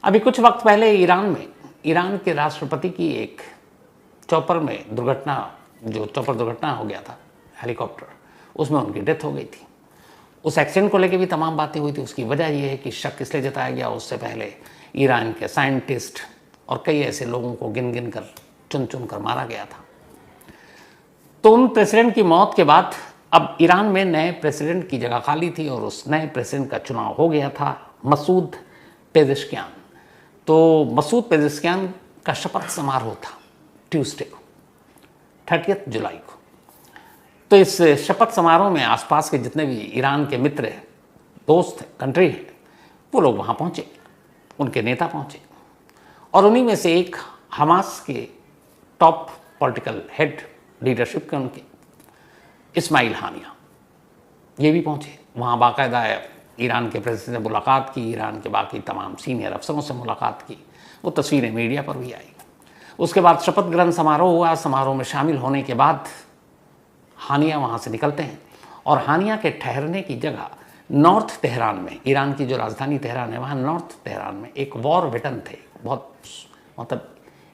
अभी कुछ वक्त पहले ईरान के राष्ट्रपति की एक चॉपर दुर्घटना हो गया था, हेलीकॉप्टर, उसमें उनकी डेथ हो गई थी। उस एक्सीडेंट को लेकर भी तमाम बातें हुई थी। उसकी वजह यह है कि शक इसलिए जताया गया, उससे पहले ईरान के साइंटिस्ट और कई ऐसे लोगों को चुन चुन कर मारा गया था। तो उन प्रेसिडेंट की मौत के बाद अब ईरान में नए प्रेसिडेंट की जगह खाली थी और उस नए प्रेसिडेंट का चुनाव हो गया था, मसूद पेज़ेश्कियान। तो मसूद पेज़ेश्कियान का शपथ समारोह था ट्यूसडे को, 30 जुलाई को। तो इस शपथ समारोह में आसपास के जितने भी ईरान के मित्र हैं, दोस्त हैं, कंट्री हैं, वो लोग वहाँ पहुँचे, उनके नेता पहुँचे। और उन्हीं में से एक हमास के टॉप पॉलिटिकल हेड, लीडरशिप के उनके, इस्माइल हानिया, ये भी पहुँचे वहाँ। बाकायदा ईरान के प्रेसिडेंट से मुलाकात की, ईरान के बाकी तमाम सीनियर अफसरों से मुलाकात की, वो तस्वीरें मीडिया पर भी आई। उसके बाद शपथ ग्रहण समारोह हुआ। समारोह में शामिल होने के बाद हानिया वहाँ से निकलते हैं और हानिया के ठहरने की जगह नॉर्थ तेहरान में, ईरान की जो राजधानी तेहरान है, वहाँ नॉर्थ तेहरान में एक वॉर वेटरन थे,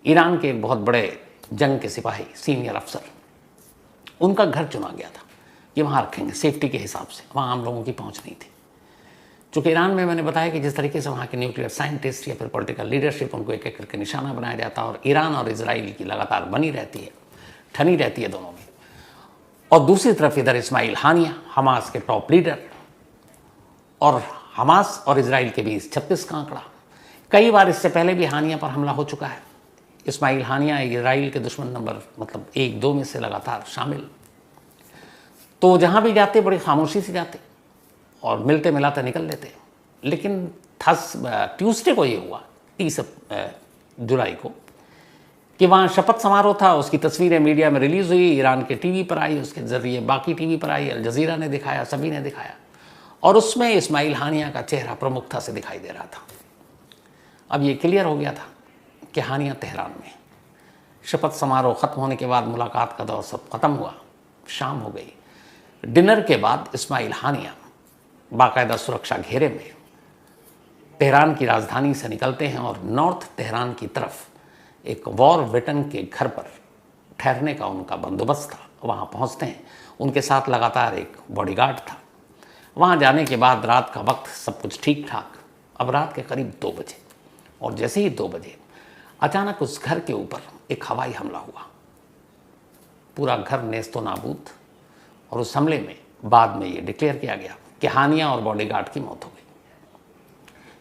ईरान के एक बहुत बड़े जंग के सिपाही, सीनियर अफसर, उनका घर चुना गया था कि वहाँ रखेंगे सेफ्टी के हिसाब से, वहाँ आम लोगों की पहुँच नहीं थी। चूँकि ईरान में मैंने बताया कि जिस तरीके से वहाँ के न्यूक्लियर साइंटिस्ट या फिर पॉलिटिकल लीडरशिप, उनको एक एक करके निशाना बनाया जाता है और ईरान और इजराइल की लगातार बनी रहती है, ठनी रहती है दोनों में। और दूसरी तरफ इधर इस्माइल हानिया, हमास के टॉप लीडर, और हमास और इजराइल के बीच 36 का आंकड़ा। कई बार इससे पहले भी हानिया पर हमला हो चुका है। इस्माइल हानिया इजराइल के दुश्मन नंबर 1-2 में से लगातार शामिल। तो जहाँ भी जाते बड़ी खामोशी से जाते और मिलते मिलाते निकल लेते। लेकिन ट्यूसडे को ये हुआ, 30 जुलाई को, कि वहाँ शपथ समारोह था। उसकी तस्वीरें मीडिया में रिलीज़ हुई, ईरान के टीवी पर आई, उसके ज़रिए बाकी टीवी पर आई, अल जज़ीरा ने दिखाया, सभी ने दिखाया, और उसमें इस्माइल हानिया का चेहरा प्रमुखता से दिखाई दे रहा था। अब ये क्लियर हो गया था कि हानिया तेहरान में। शपथ समारोह ख़त्म होने के बाद मुलाकात का दौर सब ख़त्म हुआ, शाम हो गई। डिनर के बाद इस्माइल हानिया बाकायदा सुरक्षा घेरे में तेहरान की राजधानी से निकलते हैं और नॉर्थ तेहरान की तरफ एक वॉर वेटरन के घर पर ठहरने का उनका बंदोबस्त था, वहाँ पहुँचते हैं। उनके साथ लगातार एक बॉडीगार्ड था। वहाँ जाने के बाद रात का वक्त सब कुछ ठीक ठाक। अब रात के करीब 2 बजे, और जैसे ही 2 बजे अचानक उस घर के ऊपर एक हवाई हमला हुआ। पूरा घर नेस्तो नाबूद, और उस हमले में बाद में ये डिक्लेयर किया गया कि हानिया और बॉडीगार्ड की मौत हो गई,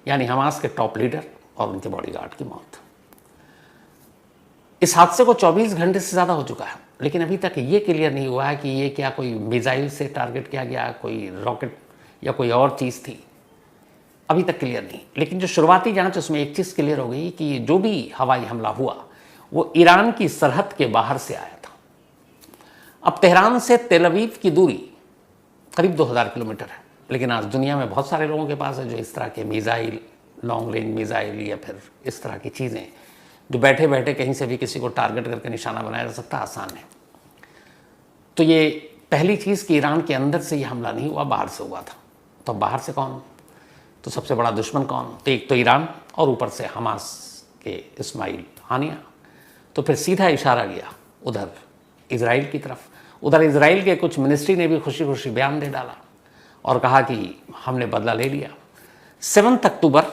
यानी हमास के टॉप लीडर और उनके बॉडीगार्ड की मौत। इस हादसे को 24 घंटे से ज़्यादा हो चुका है, लेकिन अभी तक ये क्लियर नहीं हुआ है कि ये क्या कोई मिसाइल से टारगेट किया गया, कोई रॉकेट या कोई और चीज़ थी। अभी तक क्लियर नहीं। लेकिन जो शुरुआती जांच, उसमें एक चीज़ क्लियर हो गई कि जो भी हवाई हमला हुआ वो ईरान की सरहद के बाहर से आया था। अब तेहरान से तेल अवीव की दूरी करीब 2000 किलोमीटर है, लेकिन आज दुनिया में बहुत सारे लोगों के पास है जो इस तरह के मिसाइल, लॉन्ग रेंज मिसाइल या फिर इस तरह की चीज़ें जो बैठे बैठे कहीं से भी किसी को टारगेट करके निशाना बनाया जा सकता, आसान है। तो ये पहली चीज़ कि ईरान के अंदर से ये हमला नहीं हुआ, बाहर से हुआ था। तो बाहर से कौन? तो सबसे बड़ा दुश्मन कौन? तो एक तो ईरान, और ऊपर से हमास के इस्माइल हानिया। तो फिर सीधा इशारा गया उधर इजराइल की तरफ। उधर इजराइल के कुछ मिनिस्ट्री ने भी खुशी खुशी बयान दे डाला और कहा कि हमने बदला ले लिया। 7 अक्टूबर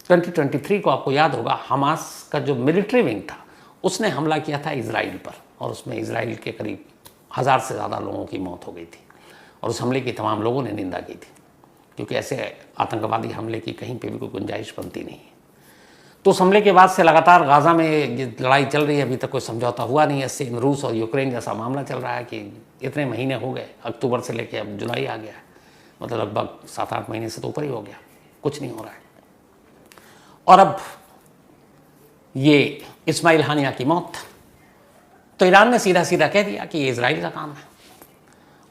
2023 को आपको याद होगा, हमास का जो मिलिट्री विंग था उसने हमला किया था इजराइल पर, और उसमें इजराइल के करीब 1000 से ज़्यादा लोगों की मौत हो गई थी। और उस हमले की तमाम लोगों ने निंदा की थी, क्योंकि ऐसे आतंकवादी हमले की कहीं पे भी कोई गुंजाइश बनती नहीं है। तो उस हमले के बाद से लगातार गाज़ा में ये लड़ाई चल रही है, अभी तक कोई समझौता हुआ नहीं है। सेम रूस और यूक्रेन जैसा मामला चल रहा है कि इतने महीने हो गए, अक्टूबर से लेकर अब जुलाई आ गया है, मतलब लगभग 7-8 महीने से तो ऊपर ही हो गया, कुछ नहीं हो रहा है। और अब ये इस्माइल हानिया की मौत, तो ईरान ने सीधा सीधा कह दिया कि ये इजराइल का काम है,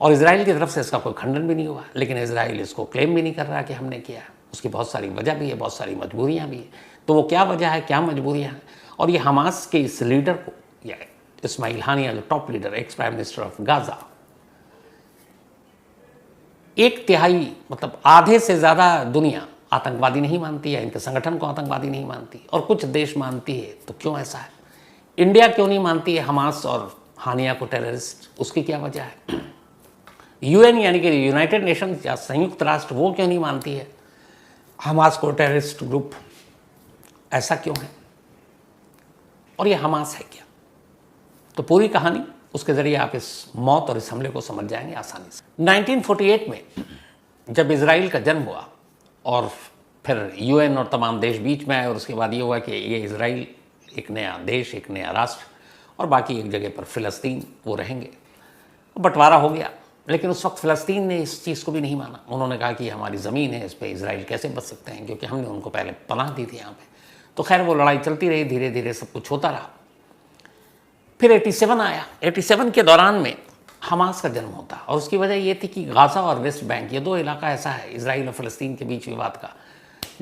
और इजराइल की तरफ से इसका कोई खंडन भी नहीं हुआ। लेकिन इजराइल इसको क्लेम भी नहीं कर रहा कि हमने किया है। उसकी बहुत सारी वजह भी है, बहुत सारी मजबूरियां भी है। तो वो क्या वजह है, क्या मजबूरियां हैं? और ये हमास के इस लीडर को, या इस्माइल हानिया जो top leader, ex prime minister of Gaza, 1/3 मतलब आधे से ज़्यादा दुनिया आतंकवादी नहीं मानती, या इनके संगठन को आतंकवादी नहीं मानती, और कुछ देश मानती है, तो क्यों ऐसा है? इंडिया क्यों नहीं मानती है हमास और हानिया को टेररिस्ट? उसकी क्या वजह है? यूएन यानी कि यूनाइटेड नेशंस या संयुक्त राष्ट्र, वो क्यों नहीं मानती है हमास को टेररिस्ट ग्रुप? ऐसा क्यों है? और ये हमास है क्या? तो पूरी कहानी उसके ज़रिए आप इस मौत और इस हमले को समझ जाएंगे आसानी से। 1948 में जब इजराइल का जन्म हुआ और फिर यूएन और तमाम देश बीच में आए, और उसके बाद ये हुआ कि ये इजराइल एक नया देश, एक नया राष्ट्र, और बाकी एक जगह पर फ़िलिस्तीन वो रहेंगे। बंटवारा हो गया, लेकिन उस वक्त फ़िलिस्तीन ने इस चीज़ को भी नहीं माना। उन्होंने कहा कि हमारी ज़मीन है, इस पर इजराइल कैसे बच सकते हैं, क्योंकि हमने उनको पहले पनाह दी थी यहाँ पे। तो खैर वो लड़ाई चलती रही, धीरे धीरे सब कुछ होता रहा। फिर 87 आया। 87 के दौरान में हमास का जन्म होता, और उसकी वजह ये थी कि गाज़ा और वेस्ट बैंक, ये दो इलाका ऐसा है इजराइल और फ़िलिस्तीन के बीच विवाद का,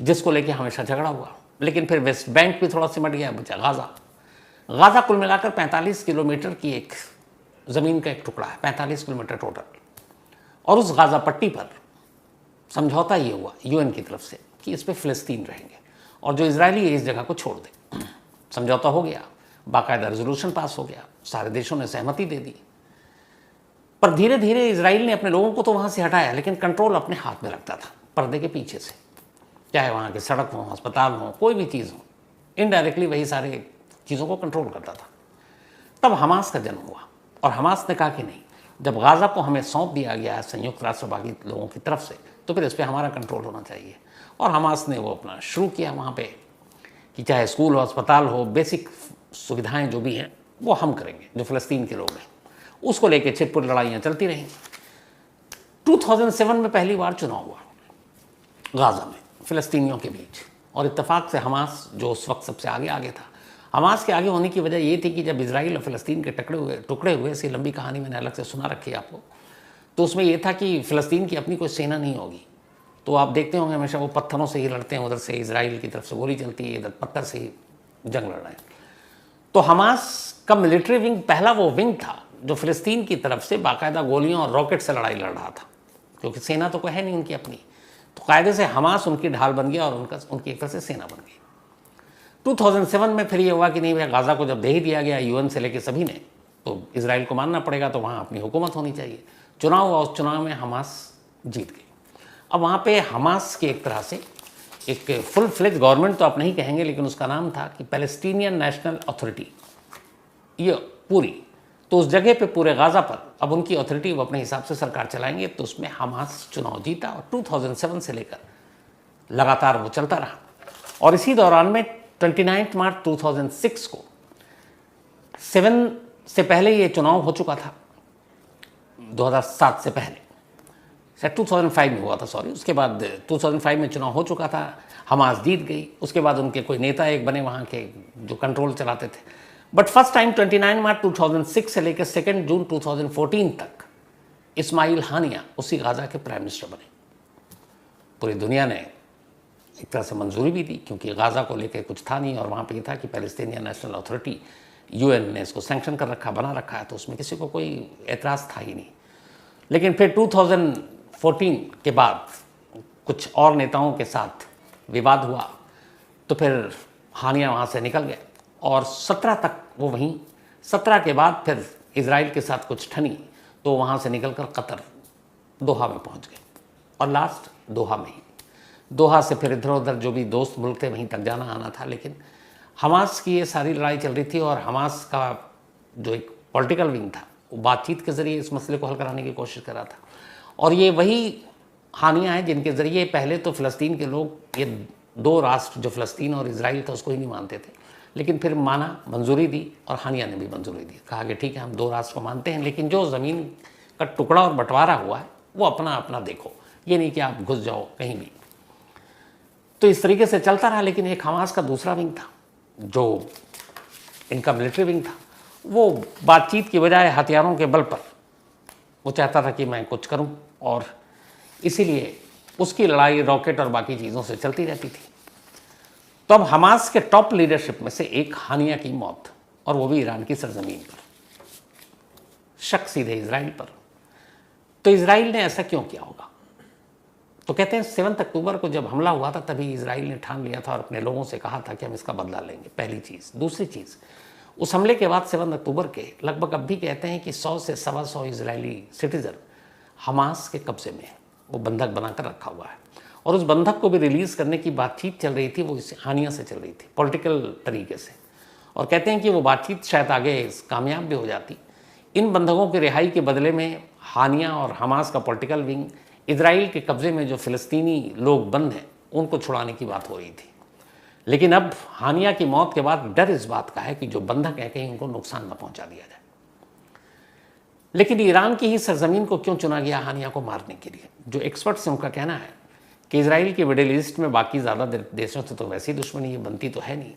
जिसको लेके हमेशा झगड़ा हुआ। लेकिन फिर वेस्ट बैंक भी थोड़ा सिमट गया, बचा गाज़ा। गाज़ा कुल मिलाकर 45 किलोमीटर की एक ज़मीन का एक टुकड़ा है, 45 किलोमीटर टोटल। और उस गाज़ा पट्टी पर समझौता ये हुआ यूएन की तरफ से कि इस पर फ़िलिस्तीन रहेंगे, और जो इजरायली है इस जगह को छोड़ दे। समझौता हो गया, बाकायदा रेजोल्यूशन पास हो गया, सारे देशों ने सहमति दे दी। पर धीरे धीरे इजराइल ने अपने लोगों को तो वहाँ से हटाया, लेकिन कंट्रोल अपने हाथ में रखता था पर्दे के पीछे से। चाहे वहाँ के सड़क हो, अस्पताल हो, कोई भी चीज़ हो, इनडायरेक्टली वही सारे चीज़ों को कंट्रोल करता था। तब हमास का जन्म हुआ, और हमास ने कहा कि नहीं, जब गाज़ा को हमें सौंप दिया गया है संयुक्त राष्ट्र बाकी लोगों की तरफ से, तो फिर इस पर हमारा कंट्रोल होना चाहिए। और हमास ने वो अपना शुरू किया वहाँ पे कि चाहे स्कूल हो, अस्पताल हो, बेसिक सुविधाएं जो भी हैं वो हम करेंगे, जो फ़िलिस्तीन के लोग हैं। उसको लेके छिटपुट लड़ाइयाँ चलती रहीं। 2007 में पहली बार चुनाव हुआ गाज़ा में फ़िलिस्तीनियों के बीच, और इत्तेफाक से हमास जो उस वक्त सबसे आगे था। हमास के आगे होने की वजह ये थी कि जब इजराइल और फ़िलिस्तीन के टुकड़े हुए, ऐसी लंबी कहानी मैंने अलग से सुना रखी है आपको, तो उसमें यह था कि फ़िलिस्तीन की अपनी कोई सेना नहीं होगी। तो आप देखते होंगे हमेशा वो पत्थरों से ही लड़ते हैं, उधर से इजराइल की तरफ से गोली चलती है, इधर पत्थर से ही जंग लड़ रहे हैं। तो हमास का मिलिट्री विंग पहला वो विंग था जो फ़िलिस्तीन की तरफ से बाकायदा गोलियों और रॉकेट से लड़ाई लड़ रहा था, क्योंकि सेना तो कोई है नहीं उनकी अपनी। तो कायदे से हमास उनकी ढाल बन गया और उनकी एक तरह से सेना बन गई। 2007 में फिर ये हुआ कि नहीं भैया, गाज़ा को जब दे ही दिया गया यूएन से लेके सभी ने, तो इजराइल को मानना पड़ेगा, तो वहाँ अपनी हुकूमत होनी चाहिए। चुनाव हुआ, उस चुनाव में हमास जीत गई। अब वहाँ पे हमास की एक तरह से एक फुल फ्लेज गवर्नमेंट तो आप नहीं कहेंगे, लेकिन उसका नाम था कि पैलेस्टीनियन नेशनल अथॉरिटी, ये पूरी। तो उस जगह पे पूरे गाज़ा पर अब उनकी अथॉरिटी, वो अपने हिसाब से सरकार चलाएंगे। तो उसमें हमास चुनाव जीता, और 2007 से लेकर लगातार वो चलता रहा। और इसी दौरान में 29 मार्च 2006 को 7 से पहले ये चुनाव हो चुका था, 2007 से पहले, शायद 2005 में हुआ था, सॉरी। उसके बाद 2005 में चुनाव हो चुका था, हमास जीत गई। उसके बाद उनके कोई नेता एक बने वहाँ के जो कंट्रोल चलाते थे। बट फर्स्ट टाइम 29 मार्च 2006 से लेकर 2 जून 2014 तक इस्माइल हानिया उसी गाज़ा के प्राइम मिनिस्टर बने। पूरी दुनिया ने एक तरह से मंजूरी भी दी, क्योंकि गाज़ा को लेकर कुछ था नहीं, और वहाँ पे ये था कि पैलेस्टीनियन नेशनल अथॉरिटी, यूएन ने इसको सैंक्शन कर रखा, बना रखा है, तो उसमें किसी को कोई एतराज़ था ही नहीं। लेकिन फिर 2014 के बाद कुछ और नेताओं के साथ विवाद हुआ, तो फिर हानिया वहाँ से निकल गए, और 17 तक वो वहीं, 17 के बाद फिर इजराइल के साथ कुछ ठनी, तो वहाँ से निकलकर कतर, दोहा में पहुँच गए, और लास्ट दोहा में ही। दोहा से फिर इधर उधर जो भी दोस्त मुल्क थे वहीं तक जाना आना था। लेकिन हमास की ये सारी लड़ाई चल रही थी, और हमास का जो एक पॉलिटिकल विंग था वो बातचीत के ज़रिए इस मसले को हल कराने की कोशिश कर रहा था। और ये वही हानियाँ हैं जिनके ज़रिए पहले तो फ़िलिस्तीन के लोग ये दो राष्ट्र जो फ़िलिस्तीन और इजराइल था उसको ही नहीं मानते थे, लेकिन फिर माना, मंजूरी दी, और हानिया ने भी मंजूरी दी। कहा कि ठीक है, हम दो राष्ट्र को मानते हैं, लेकिन जो ज़मीन का टुकड़ा और बंटवारा हुआ है वो अपना अपना देखो, ये नहीं कि आप घुस जाओ कहीं भी। तो इस तरीके से चलता रहा। लेकिन एक हमास का दूसरा विंग था जो इनका मिलिट्री विंग था, वो बातचीत की बजाय हथियारों के बल पर वो चाहता था कि मैं कुछ करूं, और इसीलिए उसकी लड़ाई रॉकेट और बाकी चीज़ों से चलती रहती थी। तो अब हमास के टॉप लीडरशिप में से एक हानिया की मौत, और वो भी ईरान की सरजमीन पर, शक सीधे इजराइल पर। तो इजराइल ने ऐसा क्यों किया होगा? तो कहते हैं 7 अक्टूबर को जब हमला हुआ था तभी इजराइल ने ठान लिया था और अपने लोगों से कहा था कि हम इसका बदला लेंगे, पहली चीज़। दूसरी चीज़, उस हमले के बाद 7 अक्टूबर के लगभग अब भी कहते हैं कि 100 से 125 इजरायली सिटीजन हमास के कब्जे में है, वो बंधक बनाकर रखा हुआ है और उस बंधक को भी रिलीज़ करने की बातचीत चल रही थी, वो इस हानिया से चल रही थी, पॉलिटिकल तरीके से। और कहते हैं कि वो बातचीत शायद आगे कामयाब भी हो जाती। इन बंधकों की रिहाई के बदले में हानिया और हमास का पॉलिटिकल विंग इजराइल के कब्जे में जो फ़िलिस्तीनी लोग बंद हैं उनको छुड़ाने की बात हो रही थी। लेकिन अब हानिया की मौत के बाद डर इस बात का है कि जो बंधक है कहीं उनको नुकसान न पहुंचा दिया जाए। लेकिन ईरान की ही सरजमीन को क्यों चुना गया हानिया को मारने के लिए? जो एक्सपर्ट्स हैं उनका कहना है कि इजराइल की मिडिल ईस्ट में बाकी ज़्यादा देशों से तो वैसी दुश्मनी बनती तो है नहीं।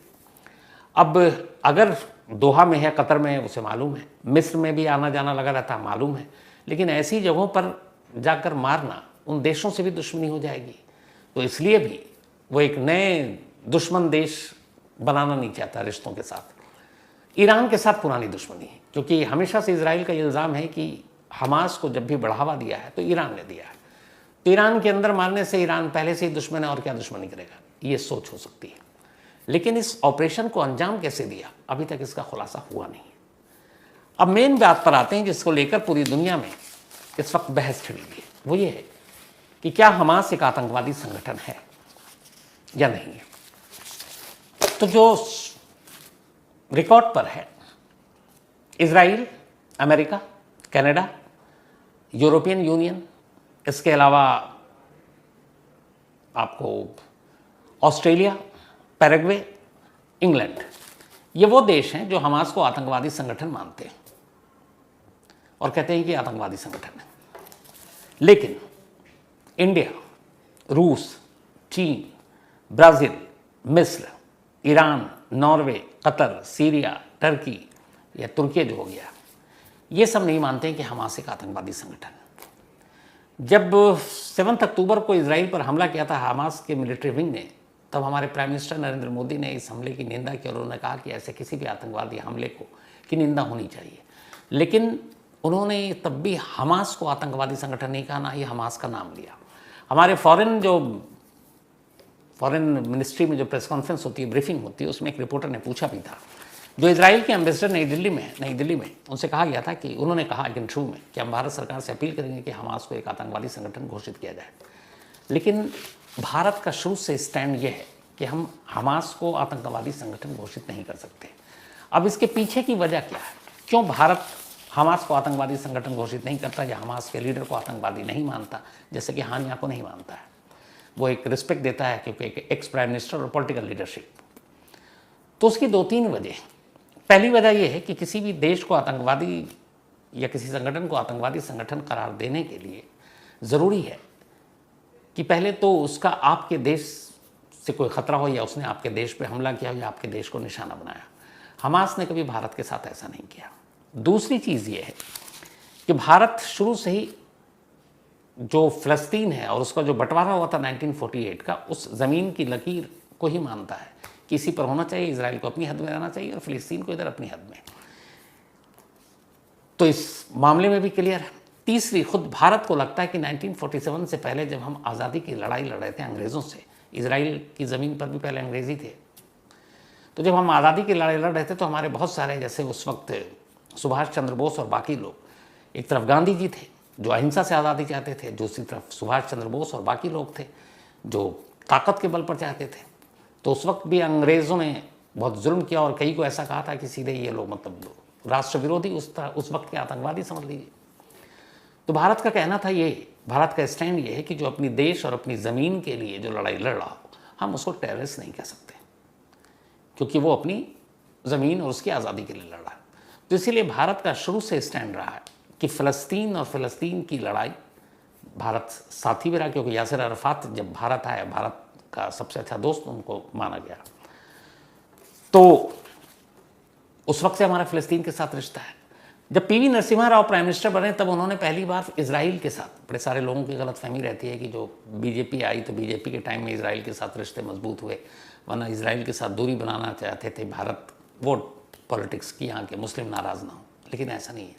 अब अगर दोहा में है, कतर में है, उसे मालूम है, मिस्र में भी आना जाना लगा रहता मालूम है, लेकिन ऐसी जगहों पर जाकर मारना, उन देशों से भी दुश्मनी हो जाएगी। तो इसलिए भी वो एक नए दुश्मन देश बनाना नहीं चाहता रिश्तों के साथ। ईरान के साथ पुरानी दुश्मनी है, क्योंकि हमेशा से इजराइल का ये इल्ज़ाम है कि हमास को जब भी बढ़ावा दिया है तो ईरान ने दिया है। तो ईरान के अंदर मारने से ईरान पहले से ही दुश्मन है और क्या दुश्मनी करेगा, ये सोच हो सकती है। लेकिन इस ऑपरेशन को अंजाम कैसे दिया, अभी तक इसका खुलासा हुआ नहीं है। अब मेन बात पर आते हैं जिसको लेकर पूरी दुनिया में इस वक्त बहस छिड़ी हुई है। वो ये है कि क्या हमास एक आतंकवादी संगठन है या नहीं है। तो जो रिकॉर्ड पर है, Israel, America, Canada, European union, इसके अलावा आपको ऑस्ट्रेलिया, पैराग्वे, इंग्लैंड, ये वो देश हैं जो हमास को आतंकवादी संगठन मानते हैं और कहते हैं कि आतंकवादी संगठन है। लेकिन इंडिया, रूस, चीन, ब्राज़ील, मिस्र, Iran, Norway, Qatar, Syria, Turkey या तुर्की जो हो गया, ये सब नहीं मानते हैं कि हमास एक आतंकवादी संगठन है। जब 7 अक्टूबर को इजराइल पर हमला किया था हमास के मिलिट्री विंग ने, तब हमारे प्राइम मिनिस्टर नरेंद्र मोदी ने इस हमले की निंदा की और उन्होंने कहा कि ऐसे किसी भी आतंकवादी हमले की निंदा होनी चाहिए। लेकिन उन्होंने तब भी हमास को आतंकवादी संगठन नहीं कहा, ना ही हमास का नाम लिया। हमारे फॉरेन मिनिस्ट्री में जो प्रेस कॉन्फ्रेंस होती है, ब्रीफिंग होती है, उसमें एक रिपोर्टर ने पूछा भी था, जो इजराइल के एम्बेसडर नई दिल्ली में उनसे कहा गया था कि उन्होंने कहा एक इंटरव्यू में कि हम भारत सरकार से अपील करेंगे कि हमास को एक आतंकवादी संगठन घोषित किया जाए। लेकिन भारत का शुरू से स्टैंड ये है कि हम हमास को आतंकवादी संगठन घोषित नहीं कर सकते। अब इसके पीछे की वजह क्या है, क्यों भारत हमास को आतंकवादी संगठन घोषित नहीं करता या हमास के लीडर को आतंकवादी नहीं मानता, जैसे कि हानिया को नहीं मानता है। वो एक रिस्पेक्ट देता है क्योंकि एक एक्स प्राइम मिनिस्टर और पॉलिटिकल लीडरशिप। तो उसकी 2-3 वजह। पहली वजह यह है कि किसी भी देश को आतंकवादी या किसी संगठन को आतंकवादी संगठन करार देने के लिए ज़रूरी है कि पहले तो उसका आपके देश से कोई ख़तरा हो या उसने आपके देश पे हमला किया हो या आपके देश को निशाना बनाया। हमास ने कभी भारत के साथ ऐसा नहीं किया। दूसरी चीज़ ये है कि भारत शुरू से ही जो फ़लस्तीन है और उसका जो बंटवारा हुआ था 1948 का, उस ज़मीन की लकीर को ही मानता है कि इसी पर होना चाहिए, इजराइल को अपनी हद में रहना चाहिए और फ़लस्तीन को इधर अपनी हद में। तो इस मामले में भी क्लियर है। तीसरी, खुद भारत को लगता है कि 1947 से पहले जब हम आज़ादी की लड़ाई लड़ रहे थे अंग्रेज़ों से, इजराइल की ज़मीन पर भी पहले अंग्रेज़ी थे, तो जब हम आज़ादी की लड़ाई लड़ रहे थे तो हमारे बहुत सारे, जैसे उस वक्त सुभाष चंद्र बोस और बाकी लोग, एक तरफ गांधी जी थे जो अहिंसा से आज़ादी चाहते थे, दूसरी तरफ सुभाष चंद्र बोस और बाकी लोग थे जो ताकत के बल पर चाहते थे। तो उस वक्त भी अंग्रेज़ों ने बहुत जुल्म किया और कई को ऐसा कहा था कि सीधे ये लोग मतलब राष्ट्र विरोधी, उस वक्त के आतंकवादी समझ लीजिए। तो भारत का कहना था ये, भारत का स्टैंड ये है कि जो अपनी देश और अपनी ज़मीन के लिए जो लड़ाई लड़ रहा हो, हम उसको टेररिस्ट नहीं कह सकते, क्योंकि वो अपनी ज़मीन और उसकी आज़ादी के लिए लड़ रहा है। तो इसीलिए भारत का शुरू से स्टैंड रहा है कि फ़लस्तीन और फ़लस्तीन की लड़ाई भारत साथी भी रहा, क्योंकि यासिर अराफात जब भारत आया, भारत का सबसे अच्छा दोस्त उनको माना गया। तो उस वक्त से हमारा फ़लस्तीन के साथ रिश्ता है। जब PV Narasimha Rao prime minister बने तब उन्होंने पहली बार इजराइल के साथ, बड़े सारे लोगों की गलतफहमी रहती है कि जो बीजेपी आई तो बीजेपी के टाइम में इजराइल के साथ रिश्ते मजबूत हुए, वरना इजराइल के साथ दूरी बनाना चाहते थे भारत, वोट पॉलिटिक्स की, यहाँ के मुस्लिम नाराज़ ना हो। लेकिन ऐसा नहीं है।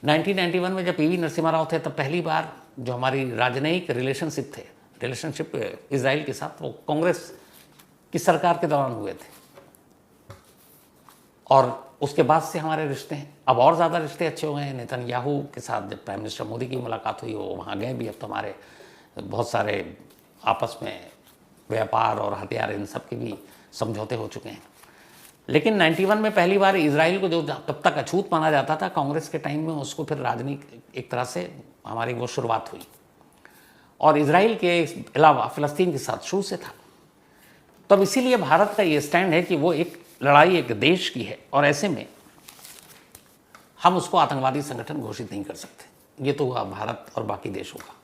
1991 में जब पीवी नरसिम्हा राव थे तब पहली बार जो हमारी राजनयिक रिलेशनशिप इजराइल के साथ, वो कांग्रेस की सरकार के दौरान हुए थे। और उसके बाद से हमारे रिश्ते हैं, अब और ज़्यादा रिश्ते अच्छे हो गए हैं। नेतन्याहू के साथ जब प्राइम मिनिस्टर मोदी की मुलाकात हुई, वो वहाँ गए भी। अब तो हमारे बहुत सारे आपस में व्यापार और हथियार, इन सब के भी समझौते हो चुके हैं। लेकिन 91 में पहली बार इजराइल को जो तब तक अछूत माना जाता था कांग्रेस के टाइम में, उसको फिर राजनीतिक एक तरह से हमारी वो शुरुआत हुई। और इजराइल के अलावा फ़लस्तीन के साथ शुरू से था। तब इसीलिए भारत का ये स्टैंड है कि वो एक लड़ाई एक देश की है, और ऐसे में हम उसको आतंकवादी संगठन घोषित नहीं कर सकते। ये तो हुआ भारत और बाकी देशों का।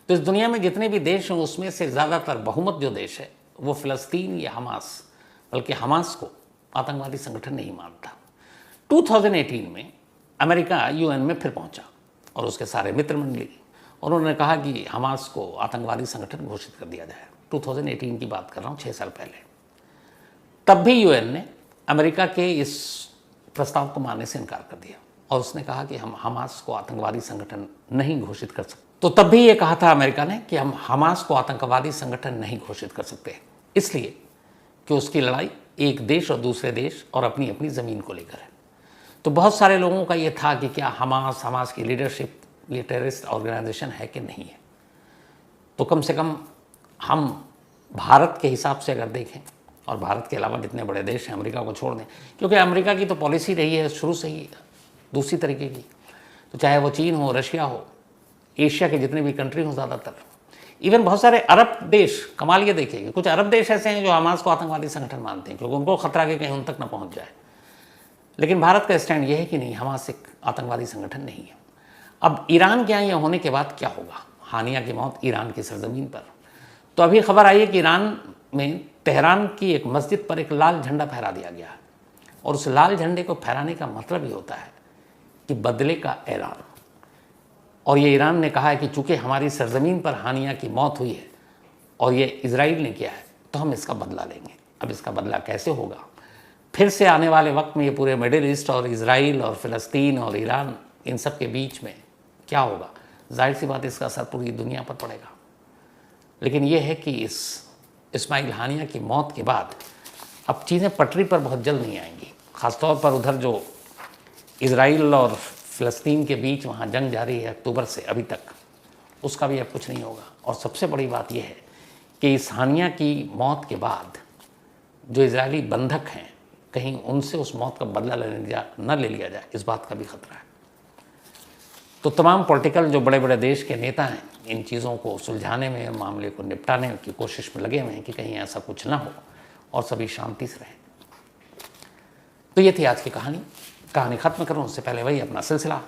तो इस दुनिया में जितने भी देश हैं, उसमें से ज़्यादातर बहुमत जो देश है वो फ़लस्तीन या हमास, बल्कि हमास को आतंकवादी संगठन नहीं मानता। 2018 में अमेरिका यूएन में फिर पहुंचा और उसके सारे मित्र मंडली, और उन्होंने कहा कि हमास को आतंकवादी संगठन घोषित कर दिया जाए। 2018 की बात कर रहा हूँ, 6 साल पहले। तब भी यूएन ने अमेरिका के इस प्रस्ताव को मानने से इनकार कर दिया, और उसने कहा कि हम हमास को आतंकवादी संगठन नहीं घोषित कर सकते। तो तब भी ये कहा था अमेरिका ने कि हम हमास को आतंकवादी संगठन नहीं घोषित कर सकते, इसलिए कि उसकी लड़ाई एक देश और दूसरे देश और अपनी अपनी ज़मीन को लेकर है। तो बहुत सारे लोगों का ये था कि क्या हमास की लीडरशिप ये टेररिस्ट ऑर्गेनाइजेशन है कि नहीं है। तो कम से कम हम भारत के हिसाब से अगर देखें, और भारत के अलावा जितने बड़े देश हैं, अमेरिका को छोड़ दें, क्योंकि अमेरिका की तो पॉलिसी रही है शुरू से ही दूसरी तरीके की। तो चाहे वो चीन हो, रशिया हो, एशिया के जितने भी कंट्री हों, ज़्यादातर इवन बहुत सारे अरब देश, कमाल ये देखिए, कुछ अरब देश ऐसे हैं जो हमास को आतंकवादी संगठन मानते हैं, क्योंकि उनको खतरा के कहीं उन तक ना पहुंच जाए। लेकिन भारत का स्टैंड ये है कि नहीं, हमास एक आतंकवादी संगठन नहीं है। अब ईरान के यहाँ यह होने के बाद क्या होगा, हानिया की मौत ईरान की सरजमीन पर। तो अभी खबर आई है कि ईरान में तेहरान की एक मस्जिद पर एक लाल झंडा फहरा दिया गया है, और उस लाल झंडे को फहराने का मतलब ये होता है कि बदले का ऐलान। और ये ईरान ने कहा है कि चूंकि हमारी सरजमीन पर हानिया की मौत हुई है और ये इजराइल ने किया है, तो हम इसका बदला लेंगे। अब इसका बदला कैसे होगा, फिर से आने वाले वक्त में ये पूरे मिडिल ईस्ट और इजराइल और फ़लस्तीन और ईरान, इन सब के बीच में क्या होगा, जाहिर सी बात इसका असर पूरी दुनिया पर पड़ेगा। लेकिन ये है कि इस इस्माइल हानिया की मौत के बाद अब चीज़ें पटरी पर बहुत जल्द नहीं आएंगी। ख़ासतौर पर उधर जो इजराइल और फ़लस्तीन के बीच वहाँ जंग जारी है अक्टूबर से अभी तक, उसका भी अब कुछ नहीं होगा। और सबसे बड़ी बात यह है कि इस हानिया की मौत के बाद जो इजरायली बंधक हैं, कहीं उनसे उस मौत का बदला न ले लिया जाए, इस बात का भी खतरा है। तो तमाम पॉलिटिकल जो बड़े बड़े देश के नेता हैं, इन चीज़ों को सुलझाने में, मामले को निपटाने की कोशिश में लगे हुए हैं कि कहीं ऐसा कुछ ना हो और सभी शांति से रहें। तो ये थी आज की कहानी। कहानी ख़त्म करूँ उससे पहले वही अपना सिलसिला